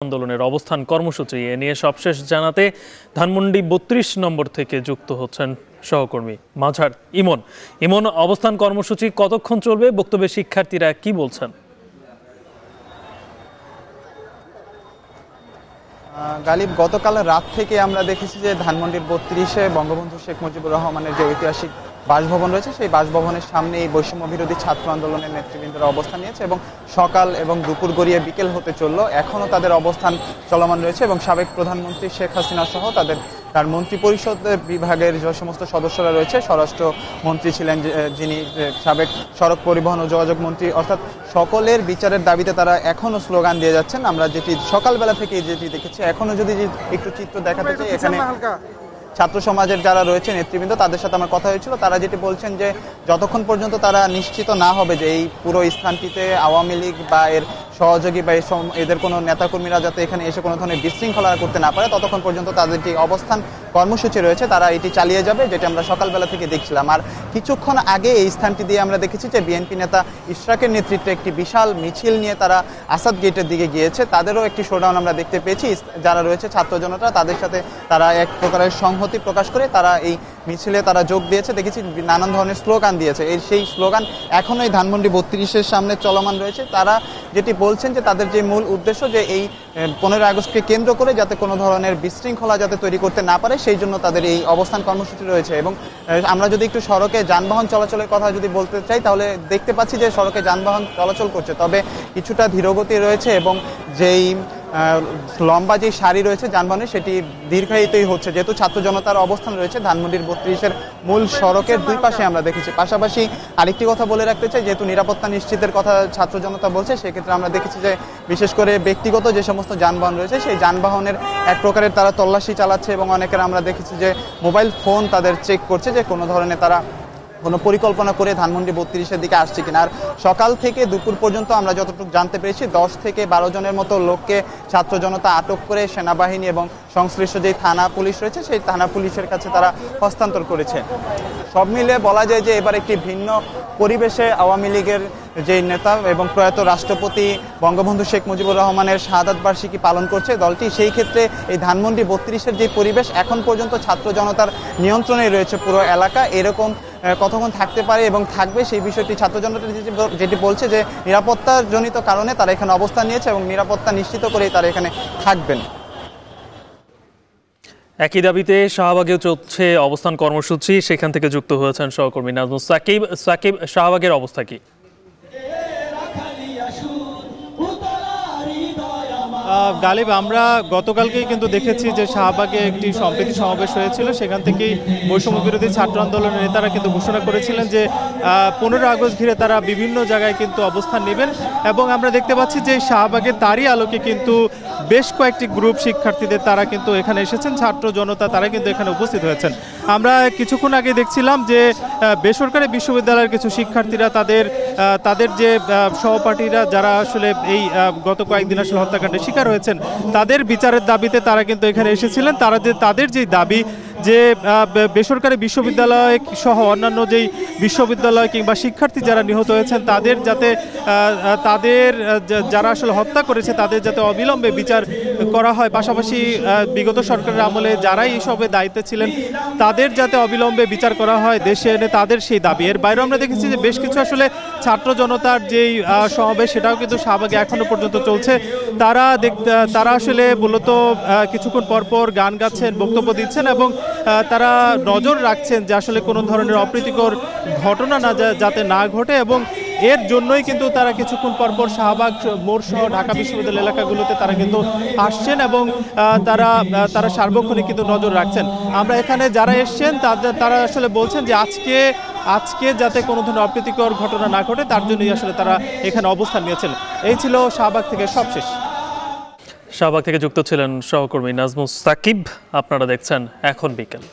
আন্দোলনের অবস্থান কর্মসূচি এ নিয়ে সবশেষ জানাতে ধানমন্ডি ৩২ নম্বর থেকে যুক্ত হচ্ছেন সহকর্মী মাঝার ইমন। ইমন, অবস্থান কর্মসূচি কতক্ষণ চলবে, বক্তব্যে শিক্ষার্থীরা কি বলছেন? গালিব, গতকাল রাত থেকে আমরা দেখেছি যে ধানমন্ডির ৩২-এ বঙ্গবন্ধু শেখ মুজিবুর রহমানের যে ঐতিহাসিক বাসভবন রয়েছে সেই বাসভবনের সামনে এই বৈষম্য বিরোধী ছাত্র আন্দোলনের নেতৃবৃন্দরা অবস্থান নিয়েছে এবং সকাল এবং দুপুর গড়িয়ে বিকেল হতে চলল, এখনও তাদের অবস্থান চলমান রয়েছে এবং সাবেক প্রধানমন্ত্রী শেখ হাসিনা সহ তার মন্ত্রিপরিষদ বিভাগের যে সমস্ত সদস্যরা রয়েছে, স্বরাষ্ট্রমন্ত্রী ছিলেন যিনি, সাবেক সড়ক পরিবহন ও যোগাযোগ মন্ত্রী, অর্থাৎ সকলের বিচারের দাবিতে তারা এখনও স্লোগান দিয়ে যাচ্ছেন। আমরা যেটি সকালবেলা থেকে যেটি দেখেছি, এখনও যদি একটু চিত্র দেখাতে চাই, এখানে ছাত্র সমাজের যারা রয়েছে নেতৃবৃন্দ, তাদের সাথে আমার কথা হয়েছিল। তারা যেটি বলছেন যে যতক্ষণ পর্যন্ত তারা নিশ্চিত না হবে যে এই পুরো স্থানটিতে আওয়ামী লীগ বা এর সহযোগী বা এদের কোনো নেতাকর্মীরা যাতে এখানে এসে কোনো ধরনের বিশৃঙ্খলা করতে না পারে, ততক্ষণ পর্যন্ত তাদের যে অবস্থান কর্মসূচি রয়েছে তারা এটি চালিয়ে যাবে, যেটা আমরা সকালবেলা থেকে দেখছিলাম। আর কিছুক্ষণ আগে এই স্থানটি দিয়ে আমরা দেখেছি যে বিএনপি নেতা ইশরাকের নেতৃত্বে একটি বিশাল মিছিল নিয়ে তারা আসাদ গেটের দিকে গিয়েছে। তাদেরও একটি শোডাউন আমরা দেখতে পেয়েছি। যারা রয়েছে ছাত্র জনতা, তাদের সাথে তারা এক প্রকারের সংহতি প্রকাশ করে তারা এই মিছিলে তারা যোগ দিয়েছে। দেখেছি নানান ধরনের স্লোগান দিয়েছে। সেই স্লোগান এখনও এই ধানমন্ডি ৩২-এর সামনে চলমান রয়েছে। তারা যেটি বলছেন যে তাদের যে মূল উদ্দেশ্য যে এই 15 আগস্টকে কেন্দ্র করে যাতে কোনো ধরনের বিশৃঙ্খলা যাতে তৈরি করতে না পারে, সেই জন্য তাদের এই অবস্থান কর্মসূচি রয়েছে। এবং আমরা যদি একটু সড়কে যানবাহন চলাচলের কথা যদি বলতে চাই, তাহলে দেখতে পাচ্ছি যে সড়কে যানবাহন চলাচল করছে, তবে কিছুটা ধীরগতি রয়েছে এবং যেই লম্বা যে সারি রয়েছে যানবাহনের, সেটি দীর্ঘায়িতই হচ্ছে, যেহেতু ছাত্র জনতার অবস্থান রয়েছে ধানমন্ডির ৩২-এর মূল সড়কের দুই পাশে আমরা দেখেছি। পাশাপাশি আরেকটি কথা বলে রাখতে চাই, যেহেতু নিরাপত্তা নিশ্চিতের কথা ছাত্র জনতা বলছে, সেক্ষেত্রে আমরা দেখেছি যে বিশেষ করে ব্যক্তিগত যে সমস্ত যানবাহন রয়েছে সেই যানবাহনের এক প্রকারের তারা তল্লাশি চালাচ্ছে এবং অনেকের আমরা দেখেছি যে মোবাইল ফোন তাদের চেক করছে যে কোনো ধরনের তারা কোনো পরিকল্পনা করে ধানমন্ডি ৩২-এর দিকে আসছে কিনা। আর সকাল থেকে দুপুর পর্যন্ত আমরা যতটুকু জানতে পেরেছি 10 থেকে 12 জনের মতো লোককে ছাত্র জনতা আটক করে সেনাবাহিনী এবং সংশ্লিষ্ট যেই থানা পুলিশ রয়েছে সেই থানা পুলিশের কাছে তারা হস্তান্তর করেছে। সব মিলে বলা যায় যে এবার একটি ভিন্ন পরিবেশে আওয়ামী লীগের যে নেতা এবং প্রয়াত রাষ্ট্রপতি বঙ্গবন্ধু শেখ মুজিবুর রহমানের শাহাদাত বার্ষিকী পালন করছে দলটি। সেই ক্ষেত্রে এই ধানমন্ডি ৩২-এর যে পরিবেশ, এখন পর্যন্ত ছাত্র জনতার নিয়ন্ত্রণে রয়েছে পুরো এলাকা। এরকম কতক্ষণ থাকতে পারে এবং থাকবে সেই বিষয়টি ছাত্র জনতা যেটি বলছে যে নিরাপত্তাজনিত কারণে তারা এখানে অবস্থান নিয়েছে এবং নিরাপত্তা নিশ্চিত করেই তারা এখানে থাকবেন। একই দাবিতে শাহবাগেও চলছে অবস্থান কর্মসূচি, সেখান থেকে যুক্ত হয়েছেন সহকর্মী নাজমুস সাকিব। সাকিব, শাহবাগের অবস্থা কি? গালিব, আমরা গতকালকেই কিন্তু দেখেছি যে শাহবাগে একটি সম্প্রীতি সমাবেশ হয়েছিল। সেখান থেকেই বৈষম্য বিরোধী ছাত্র আন্দোলনের নেতারা কিন্তু ঘোষণা করেছিলেন যে 15 আগস্ট ঘিরে তারা বিভিন্ন জায়গায় কিন্তু অবস্থান নেবেন। এবং আমরা দেখতে পাচ্ছি যে শাহবাগে তারই আলোকে কিন্তু বেশ কয়েকটি গ্রুপ শিক্ষার্থীদের তারা কিন্তু এখানে এসেছেন, ছাত্র জনতা তারা কিন্তু এখানে উপস্থিত হয়েছেন। আমরা কিছুক্ষণ আগে দেখছিলাম যে বেসরকারি বিশ্ববিদ্যালয়ের কিছু শিক্ষার্থীরা তাদের যে সহপাঠীরা যারা আসলে এই গত কয়েকদিন আসলে হত্যাকাণ্ডের শিকার হয়েছেন, তাদের বিচারের দাবিতে তারা কিন্তু এখানে এসেছিলেন। তাদের যে দাবি যে বেসরকারি বিশ্ববিদ্যালয় সহ অন্যান্য যেই বিশ্ববিদ্যালয় কিংবা শিক্ষার্থী যারা নিহত হয়েছেন তাদের যাতে যারা আসলে হত্যা করেছে তাদের যাতে অবিলম্বে বিচার করা হয়, পাশাপাশি বিগত সরকারের আমলে যারাই এসবে দায়িত্বে ছিলেন তাদের যাতে অবিলম্বে বিচার করা হয় দেশে এনে, তাদের সেই দাবি। এর বাইরেও আমরা দেখেছি যে বেশ কিছু আসলে ছাত্র জনতার যেই সমাবেশ সেটাও কিন্তু শাহবাগে এখনো পর্যন্ত চলছে। তারা আসলে মূলত কিছুক্ষণ পরপর গান গাচ্ছেন, বক্তব্য দিচ্ছেন এবং তারা নজর রাখছেন যে আসলে কোনো ধরনের অপ্রীতিকর ঘটনা যাতে না ঘটে এবং এর জন্যই কিন্তু তারা কিছুক্ষণ পরপর শাহবাগ মোড় সহ ঢাকা বিশ্ববিদ্যালয় এলাকাগুলোতে তারা কিন্তু আসছেন এবং তারা সার্বক্ষণিক কিন্তু নজর রাখছেন। আমরা এখানে যারা এসছেন তারা আসলে বলছেন যে আজকে যাতে কোনো ধরনের অপ্রীতিকর ঘটনা না ঘটে তার জন্যই আসলে তারা এখানে অবস্থান নিয়েছেন। এই ছিল শাহবাগ থেকে সবশেষ। শাহবাগ থেকে যুক্ত ছিলেন সহকর্মী নাজমুস সাকিব। আপনারা দেখছেন এখন বিকেল।